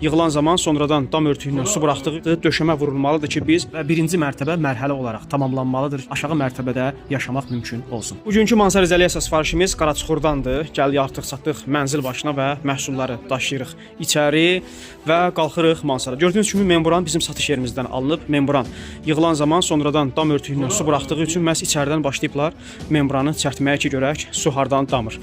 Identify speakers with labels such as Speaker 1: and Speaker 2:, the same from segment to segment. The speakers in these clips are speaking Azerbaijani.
Speaker 1: yığılan zaman sonradan dam örtüyündən su buraxdığı döşəmə vurulmalıdır ki, biz
Speaker 2: Və birinci mərtəbə mərhələ olaraq tamamlanmalıdır. Aşağı mərtəbədə yaşamaq mümkün olsun.
Speaker 1: bugünkü mansar izolyasiya sifarişimiz Qaraçuxurdandır. Gəl artıq çatdıq mənzil başına və məhsulları daşıyırıq içəri və qalxırıq mansara. Gördüyünüz kimi membran bizim satış yerimizdən alınıb. Membran yığılan zaman sonradan dam örtüyündən su buraxdığı üçün məhz içəridən başlayıblar membranı çərtməyə ki, görək su hardan damır.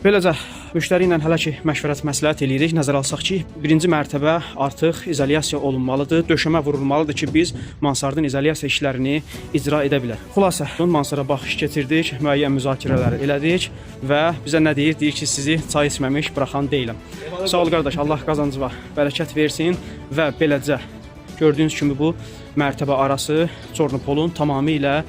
Speaker 1: Beləcə müştəri ilə hələ ki məşvərət məsləhət eləyirik. Nəzərə alsaq ki, birinci mərtəbə artıq izolyasiya olunmalıdır. Döşəmə vurulmalıdır ki, biz mansardın izolyasiya işlərini icra edə bilək. Xülasə, mansara baxış keçirdik, müəyyən müzakirələr elədik və bizə nə deyir? Deyir ki, sizi çay içməmiş buraxan deyiləm. Sağ ol qardaş, Allah qazancıva bərəkət versin və beləcə gördüyünüz kimi bu mərtəbə arası Çornopolun tamamilə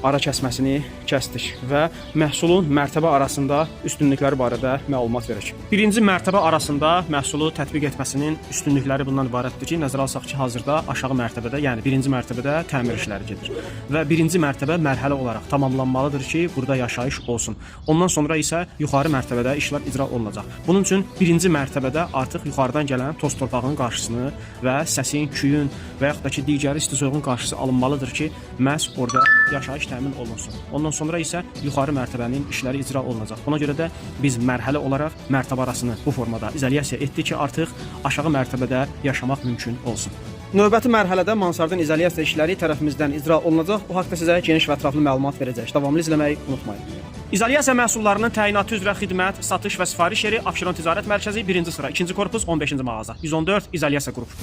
Speaker 1: ara kəsməsini kəsdik və məhsulun mərtəbə arasında üstünlükləri barədə məlumat verək. Birinci mərtəbə arasında məhsulu tətbiq etməsinin üstünlükləri bundan ibarətdir ki, nəzərə alsaq ki, hazırda aşağı mərtəbədə, yəni birinci mərtəbədə təmir işləri gedir və birinci mərtəbə mərhələ olaraq tamamlanmalıdır ki, burada yaşayış olsun. Ondan sonra isə yuxarı mərtəbədə işlər icra olunacaq. Bunun üçün birinci mərtəbədə artıq yuxarıdan gələn toz torpağın qarşısını və səsin, küyün və yaxud da ki, digər isti soyuğun qarşısı alınmalıdır ki, məhz orada yaşayış təmin olunsun. Ondan sonra isə yuxarı mərtəbənin işləri icra olunacaq. Buna görə də biz mərhələ olaraq mərtəbə arasını bu formada izolyasiya etdik ki, artıq aşağı mərtəbədə yaşamaq mümkün olsun. Növbəti mərhələdə mansardın izolyasiya işləri tərəfimizdən icra olunacaq. Bu haqqda sizə geniş və ətraflı məlumat verəcək. Davamlı izləməyi unutmayın. İzolyasiya məhsullarının təyinatı üzrə xidmət, satış və sifariş yeri Abşeron Ticarət Mərkəzi 1-ci sıra, 2-ci korpus, 15-ci mağaza, 114 İzolyasiya qrup.